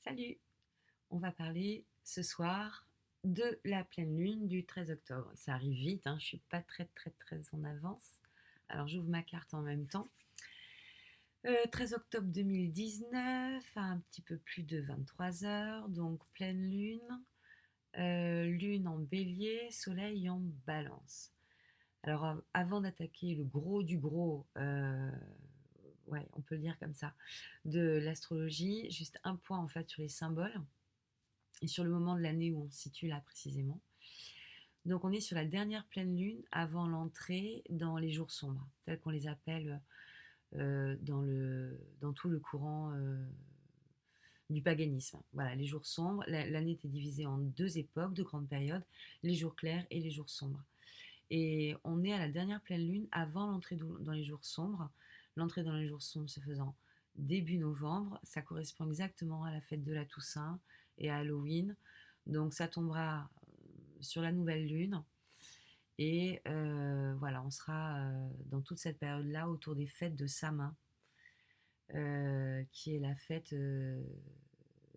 Salut! On va parler ce soir de la pleine lune du 13 octobre. Ça arrive vite, hein, je ne suis pas très en avance. Alors j'ouvre ma carte en même temps. 13 octobre 2019, à un petit peu plus de 23 heures, donc pleine lune, lune en bélier, soleil en balance. Alors avant d'attaquer le gros du gros, ouais, on peut le dire comme ça, de l'astrologie, juste un point en fait sur les symboles et sur le moment de l'année où on se situe là précisément. Donc on est sur la dernière pleine lune avant l'entrée dans les jours sombres, tels qu'on les appelle dans tout le courant du paganisme. Voilà, les jours sombres, l'année était divisée en deux époques, deux grandes périodes, les jours clairs et les jours sombres. Et on est à la dernière pleine lune avant l'entrée dans les jours sombres. L'entrée dans les jours sombres se faisant début novembre, ça correspond exactement à la fête de la Toussaint et à Halloween. Donc ça tombera sur la nouvelle lune. Et voilà, on sera dans toute cette période-là autour des fêtes de Samin, qui est la fête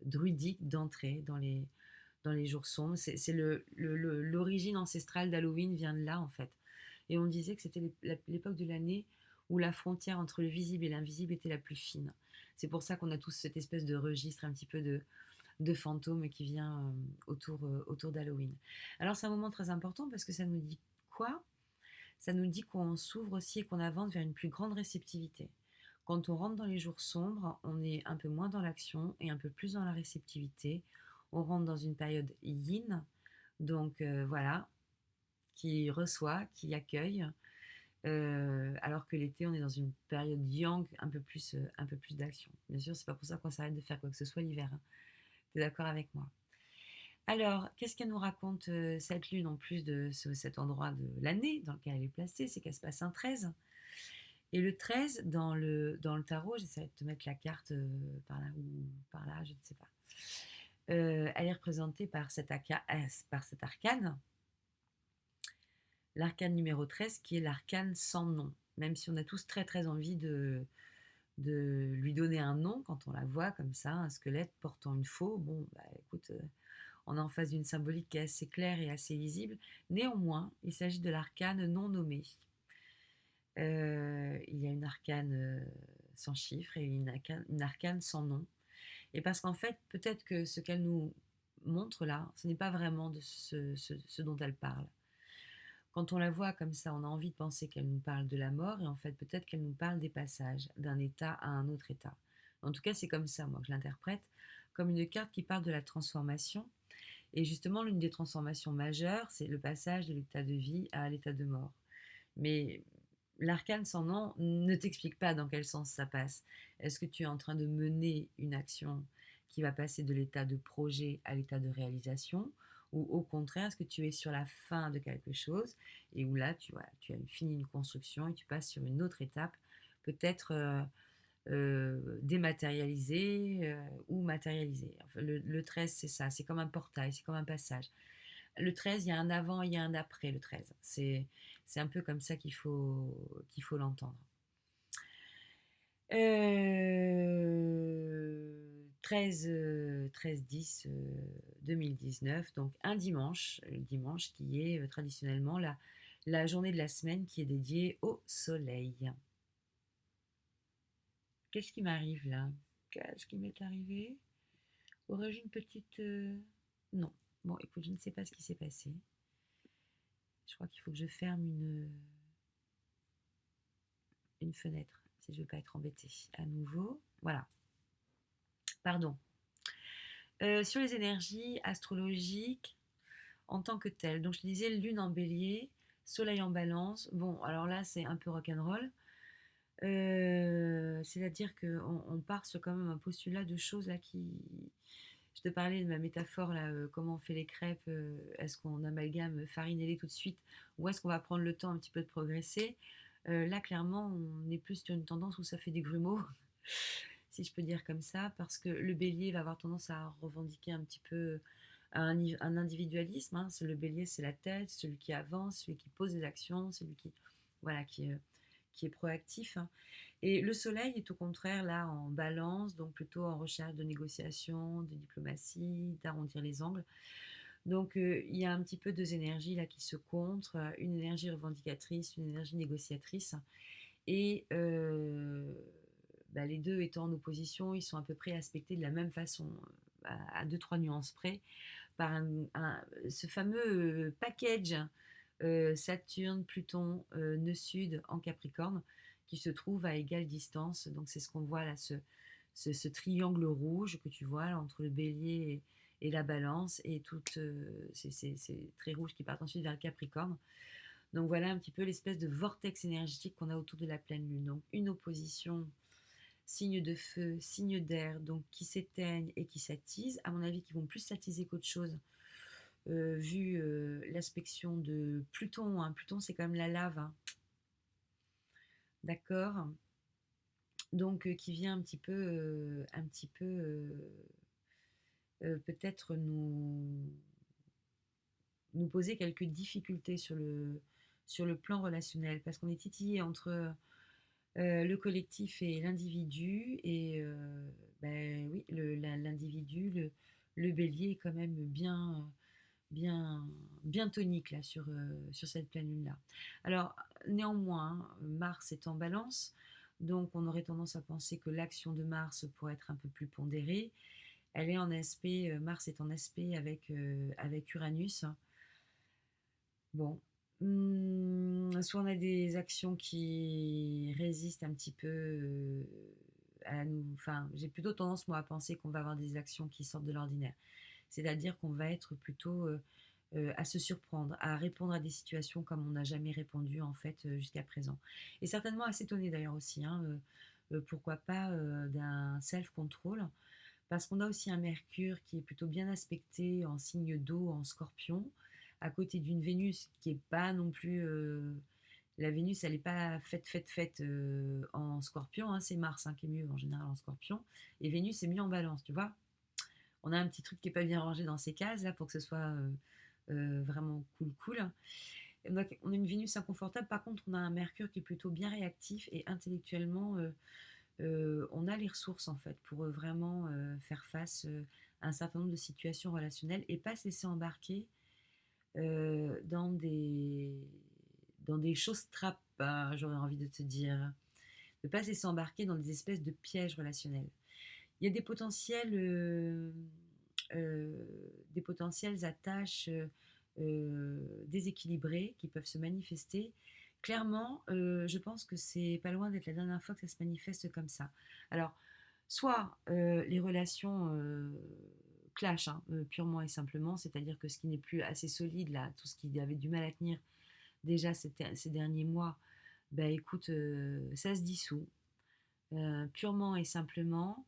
druidique d'entrée dans les jours sombres. C'est l'origine ancestrale d'Halloween vient de là en fait. Et on disait que c'était l'époque de l'année où la frontière entre le visible et l'invisible était la plus fine. C'est pour ça qu'on a tous cette espèce de registre un petit peu de fantômes qui vient autour d'Halloween. Alors c'est un moment très important parce que ça nous dit quoi? Ça nous dit qu'on s'ouvre aussi et qu'on avance vers une plus grande réceptivité. Quand on rentre dans les jours sombres, on est un peu moins dans l'action et un peu plus dans la réceptivité. On rentre dans une période yin, donc voilà, qui reçoit, qui accueille, alors que l'été, on est dans une période yang, un peu plus d'action. Bien sûr, c'est pas pour ça qu'on s'arrête de faire quoi que ce soit l'hiver, hein. Tu es d'accord avec moi? Alors, qu'est-ce qu'elle nous raconte cette lune en plus de cet endroit de l'année dans lequel elle est placée? C'est qu'elle se passe un 13. Et le 13, dans le tarot, j'essaie de te mettre la carte par là ou par là, je ne sais pas. Elle est représentée par cet arcane, l'arcane numéro 13, qui est l'arcane sans nom. Même si on a tous très envie de lui donner un nom quand on la voit comme ça, un squelette portant une faux, bon, bah écoute, on est en face d'une symbolique qui est assez claire et assez lisible. Néanmoins, il s'agit de l'arcane non nommé. Il y a une arcane sans chiffre et une arcane sans nom. Et parce qu'en fait, peut-être que ce qu'elle nous montre là, ce n'est pas vraiment de ce dont elle parle. Quand on la voit comme ça, on a envie de penser qu'elle nous parle de la mort, et en fait, peut-être qu'elle nous parle des passages d'un état à un autre état. En tout cas, c'est comme ça, moi, que je l'interprète, comme une carte qui parle de la transformation. Et justement, l'une des transformations majeures, c'est le passage de l'état de vie à l'état de mort. Mais l'arcane sans nom ne t'explique pas dans quel sens ça passe. Est-ce que tu es en train de mener une action qui va passer de l'état de projet à l'état de réalisation, ou au contraire, est-ce que tu es sur la fin de quelque chose et où là, tu as fini une construction et tu passes sur une autre étape, peut-être dématérialisée ou matérialisée. Enfin, le 13, c'est ça, c'est comme un portail, c'est comme un passage. Le 13, il y a un avant, il y a un après le 13. C'est un peu comme ça qu'il faut l'entendre. 13, 13-10 2019, donc un dimanche, le dimanche qui est traditionnellement la journée de la semaine qui est dédiée au soleil. Qu'est-ce qui m'arrive là? Qu'est-ce qui m'est arrivé? Aurais-je une petite... Non. Bon, écoute, je ne sais pas ce qui s'est passé. Je crois qu'il faut que je ferme une fenêtre si je ne veux pas être embêtée. À nouveau, voilà. Pardon. Sur les énergies astrologiques en tant que telles. Donc je te disais lune en bélier, soleil en balance. Bon, alors là c'est un peu rock'n'roll. C'est-à-dire qu'on part sur quand même un postulat de choses là qui... Je te parlais de ma métaphore là, comment on fait les crêpes, est-ce qu'on amalgame farine et lait tout de suite ou est-ce qu'on va prendre le temps un petit peu de progresser. Là clairement on est plus sur une tendance où ça fait des grumeaux, si je peux dire comme ça, parce que le bélier va avoir tendance à revendiquer un petit peu un individualisme, hein. Le bélier c'est la tête, celui qui avance, celui qui pose des actions, celui qui, voilà, qui est proactif, hein. Et le soleil est au contraire là en balance, donc plutôt en recherche de négociation, de diplomatie, d'arrondir les angles. Donc il y a un petit peu deux énergies là qui se contre, une énergie revendicatrice, une énergie négociatrice. Et bah, les deux étant en opposition, ils sont à peu près aspectés de la même façon, à deux, trois nuances près, par ce fameux package Saturne, Pluton, nœud sud en Capricorne, qui se trouve à égale distance. Donc c'est ce qu'on voit là, ce triangle rouge que tu vois là, entre le bélier et la balance, et toutes ces traits rouges qui partent ensuite vers le Capricorne. Donc voilà un petit peu l'espèce de vortex énergétique qu'on a autour de la pleine lune. Donc une opposition, signe de feu, signe d'air, donc qui s'éteignent et qui s'attisent. À mon avis, qui vont plus s'attiser qu'autre chose, vu l'aspect de Pluton, hein. Pluton, c'est quand même la lave, hein. D'accord. Donc qui vient un petit peu peut-être nous poser quelques difficultés sur le plan relationnel, parce qu'on est titillé entre le collectif et l'individu, et ben oui, l'individu, le bélier est quand même bien, bien tonique là sur cette pleine lune là. Alors néanmoins, Mars est en balance, donc on aurait tendance à penser que l'action de Mars pourrait être un peu plus pondérée. Elle est en aspect, Mars est en aspect avec Uranus. Bon, soit on a des actions qui résistent un petit peu à nous. Enfin, j'ai plutôt tendance moi à penser qu'on va avoir des actions qui sortent de l'ordinaire. C'est-à-dire qu'on va être plutôt à se surprendre, à répondre à des situations comme on n'a jamais répondu en fait jusqu'à présent. Et certainement à s'étonner d'ailleurs aussi, hein, pourquoi pas d'un self-control, parce qu'on a aussi un Mercure qui est plutôt bien aspecté en signe d'eau, en Scorpion, à côté d'une Vénus qui est pas non plus la Vénus, elle n'est pas faite en Scorpion, hein, c'est Mars, hein, qui est mieux en général en Scorpion, et Vénus est mieux en Balance, tu vois. On a un petit truc qui est pas bien rangé dans ces cases là pour que ce soit vraiment cool. Donc, on a une Vénus inconfortable. Par contre, on a un Mercure qui est plutôt bien réactif, et intellectuellement, on a les ressources en fait pour vraiment faire face à un certain nombre de situations relationnelles et pas se laisser embarquer euh, dans des dans des choses trappes, hein, j'aurais envie de te dire, ne pas se laisser embarquer dans des espèces de pièges relationnels. Il y a euh, des potentielles attaches déséquilibrées qui peuvent se manifester. Clairement, je pense que c'est pas loin d'être la dernière fois que ça se manifeste comme ça. Alors, soit les relations clash, hein, purement et simplement, c'est-à-dire que ce qui n'est plus assez solide, là, tout ce qui avait du mal à tenir déjà ces derniers mois, ben écoute, ça se dissout, purement et simplement,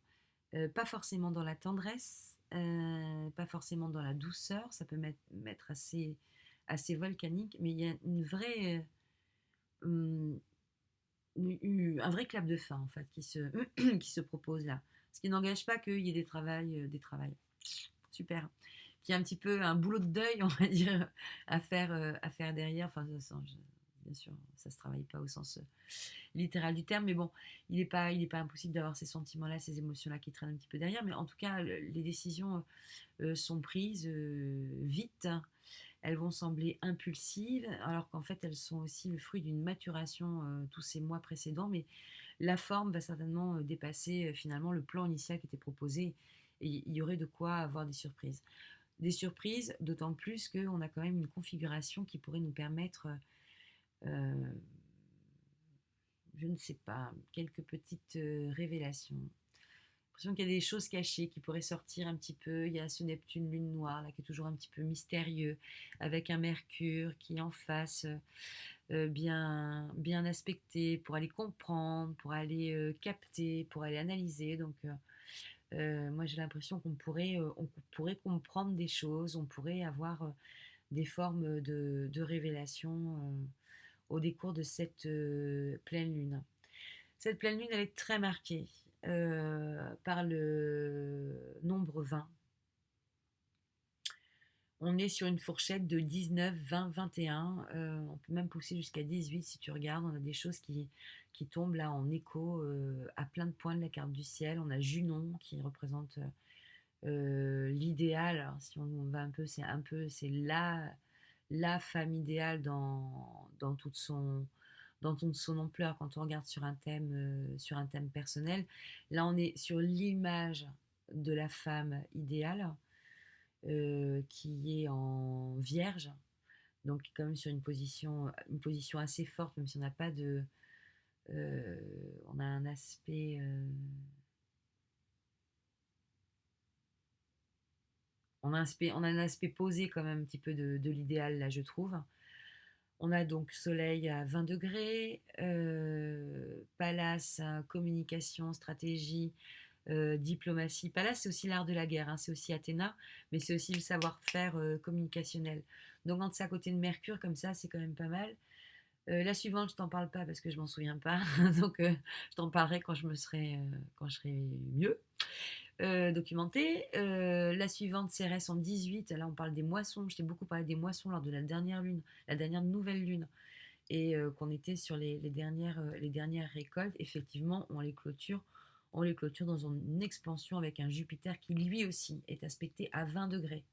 pas forcément dans la tendresse, pas forcément dans la douceur, ça peut mettre assez volcanique, mais il y a une vraie, hum, un vrai clap de fin en fait qui se propose là. Ce qui n'engage pas qu'il y ait des travails. Super. Qui a un petit peu un boulot de deuil, on va dire, à faire derrière. Enfin, bien sûr, ça se travaille pas au sens littéral du terme, mais bon, il est pas impossible d'avoir ces sentiments-là, ces émotions-là qui traînent un petit peu derrière. Mais en tout cas, les décisions sont prises vite. Elles vont sembler impulsives, alors qu'en fait, elles sont aussi le fruit d'une maturation tous ces mois précédents. Mais la forme va certainement dépasser finalement le plan initial qui était proposé. Et il y aurait de quoi avoir des surprises. Des surprises, d'autant plus qu'on a quand même une configuration qui pourrait nous permettre, euh, je ne sais pas, quelques petites révélations. J'ai l'impression qu'il y a des choses cachées qui pourraient sortir un petit peu. Il y a ce Neptune lune noire là qui est toujours un petit peu mystérieux, avec un Mercure qui est en face, bien aspecté pour aller comprendre, pour aller capter, pour aller analyser. Donc moi j'ai l'impression on pourrait comprendre des choses, on pourrait avoir des formes de révélation au décours de cette pleine lune. Cette pleine lune, elle est très marquée par le nombre 20. On est sur une fourchette de 19, 20, 21. On peut même pousser jusqu'à 18 si tu regardes. On a des choses qui tombe là en écho à plein de points de la carte du ciel. On a Junon qui représente l'idéal. Alors, si on va un peu, c'est la femme idéale dans toute son ampleur quand on regarde sur un thème personnel. Là, on est sur l'image de la femme idéale qui est en vierge, donc quand même sur une position assez forte, même si on n'a pas de... on a un aspect... on a un aspect posé quand même un petit peu de l'idéal, là, je trouve. On a donc Soleil à 20 degrés, Pallas, communication, stratégie, diplomatie. Pallas, c'est aussi l'art de la guerre, hein, c'est aussi Athéna, mais c'est aussi le savoir-faire communicationnel. Donc, quand c'est à côté de Mercure, comme ça, c'est quand même pas mal. La suivante, je t'en parle pas parce que je m'en souviens pas. Donc, je t'en parlerai quand je serai mieux documentée. La suivante, Cérès en 18. Là, on parle des moissons. Je t'ai beaucoup parlé des moissons lors de la dernière lune, la dernière nouvelle lune. Et qu'on était sur les dernières récoltes. Effectivement, on les clôture. On les clôture dans une expansion avec un Jupiter qui lui aussi est aspecté à 20 degrés.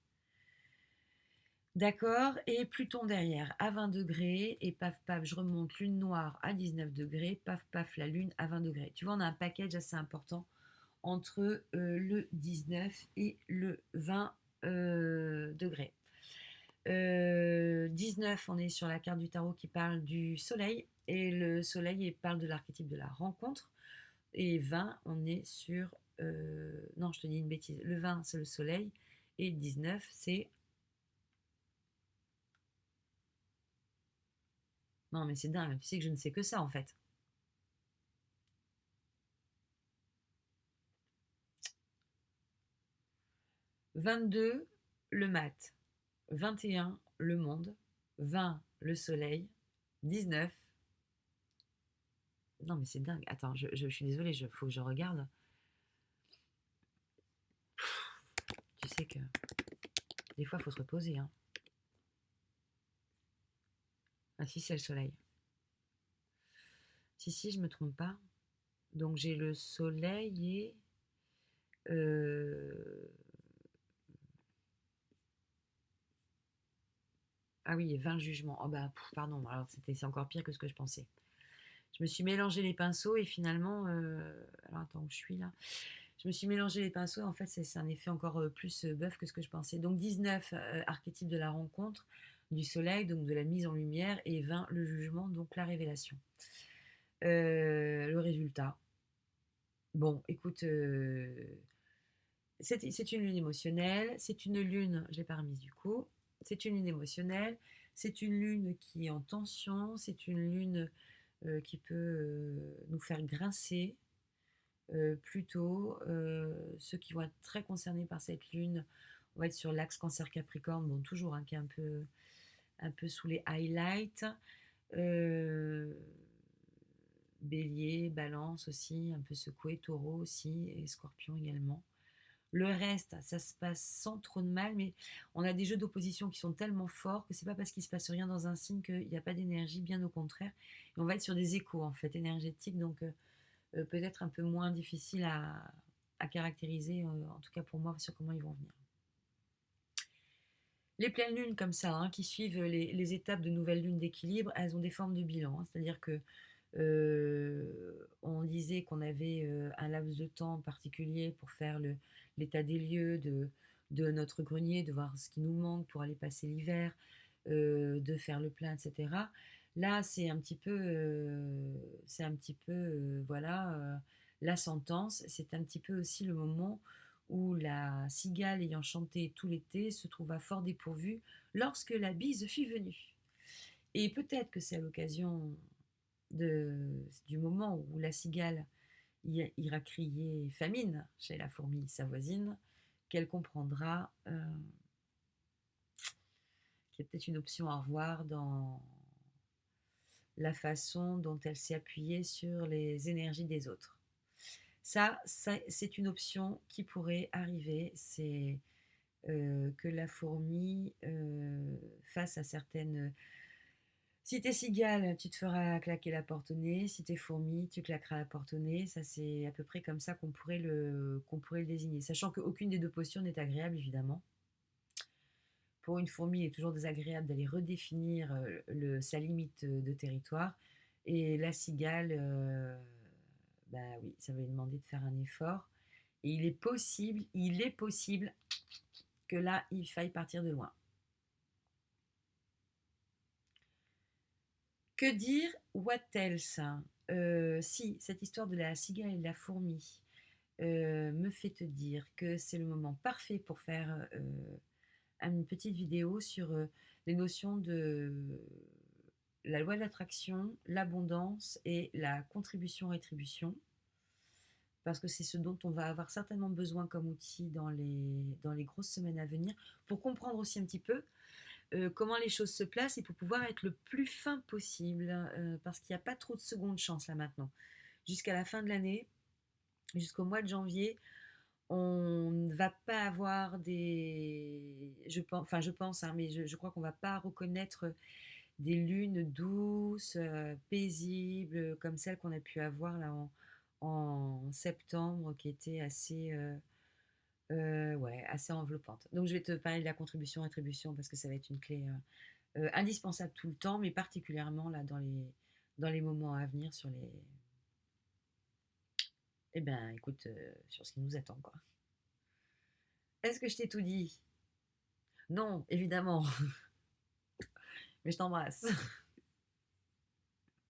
D'accord, et Pluton derrière à 20 degrés, et paf paf, je remonte lune noire à 19 degrés, paf paf, la lune à 20 degrés. Tu vois, on a un package assez important entre le 19 et le 20 degrés. 19, on est sur la carte du tarot qui parle du soleil, et le soleil parle de l'archétype de la rencontre, et 20, on est sur... non, je te dis une bêtise, le 20 c'est le soleil, et 19 c'est... Non, mais c'est dingue, tu sais que je ne sais que ça en fait. 22, le mat. 21, le monde. 20, le soleil. 19. Non, mais c'est dingue. Attends, je suis désolée, il faut que je regarde. Tu sais que des fois, il faut se reposer. Hein. Ah si, c'est le soleil. Si, je me trompe pas. Donc j'ai le soleil et... Ah oui, et 20 jugements. Oh bah, pardon, alors c'est encore pire que ce que je pensais. Je me suis mélangé les pinceaux et finalement... Alors attends, où je suis là. Je me suis mélangé les pinceaux. En fait, c'est un effet encore plus bœuf que ce que je pensais. Donc 19, archétype de la rencontre, du soleil, donc de la mise en lumière, et 20, le jugement, donc la révélation. Le résultat. Bon, écoute, c'est une lune émotionnelle. C'est une lune, je l'ai pas remise du coup. C'est une lune émotionnelle. C'est une lune qui est en tension. C'est une lune qui peut nous faire grincer. Plutôt, ceux qui vont être très concernés par cette lune, on va être sur l'axe Cancer-Capricorne, bon toujours hein, qui est un peu sous les highlights. Euh, Bélier, Balance aussi, un peu secoué, Taureau aussi, et Scorpion également. Le reste, ça se passe sans trop de mal, mais on a des jeux d'opposition qui sont tellement forts que c'est pas parce qu'il se passe rien dans un signe qu'il n'y a pas d'énergie, bien au contraire. Et on va être sur des échos en fait énergétiques, donc peut-être un peu moins difficile à caractériser, en tout cas pour moi, sur comment ils vont venir. Les pleines lunes comme ça, hein, qui suivent les étapes de nouvelle lune d'équilibre, elles ont des formes de bilan. Hein, c'est-à-dire que on disait qu'on avait un laps de temps particulier pour faire l'état des lieux de notre grenier, de voir ce qui nous manque pour aller passer l'hiver, de faire le plein, etc. Là, c'est un petit peu, voilà, la sentence. C'est un petit peu aussi le moment où la cigale ayant chanté tout l'été se trouva fort dépourvue lorsque la bise fut venue. Et peut-être que c'est à l'occasion du moment où la cigale ira crier famine chez la fourmi, sa voisine, qu'elle comprendra qu'il y a peut-être une option à revoir dans la façon dont elle s'est appuyée sur les énergies des autres. Ça c'est une option qui pourrait arriver, c'est que la fourmi, face à certaines Si t'es cigale, tu te feras claquer la porte au nez. Si t'es fourmi, tu claqueras la porte au nez. Ça, c'est à peu près comme ça qu'on pourrait le désigner. Sachant qu'aucune des deux postures n'est agréable, évidemment. Pour une fourmi, il est toujours désagréable d'aller redéfinir sa limite de territoire. Et la cigale, bah oui, ça va lui demander de faire un effort. Et il est possible que là, il faille partir de loin. Que dire? What else? Si cette histoire de la cigale et de la fourmi me fait te dire que c'est le moment parfait pour faire une petite vidéo sur les notions de la loi de l'attraction, l'abondance et la contribution-rétribution, parce que c'est ce dont on va avoir certainement besoin comme outil dans les grosses semaines à venir, pour comprendre aussi un petit peu comment les choses se placent et pour pouvoir être le plus fin possible, parce qu'il n'y a pas trop de seconde chance là maintenant. Jusqu'à la fin de l'année, jusqu'au mois de janvier, on ne va pas avoir je pense, hein, mais je crois qu'on ne va pas reconnaître des lunes douces, paisibles, comme celles qu'on a pu avoir là en septembre, qui étaient assez, ouais, assez enveloppantes. Donc je vais te parler de la contribution-rétribution parce que ça va être une clé indispensable tout le temps, mais particulièrement là dans les moments à venir sur les... Eh ben écoute, sur ce qui nous attend, quoi. Est-ce que je t'ai tout dit? Non, évidemment, mais je t'embrasse.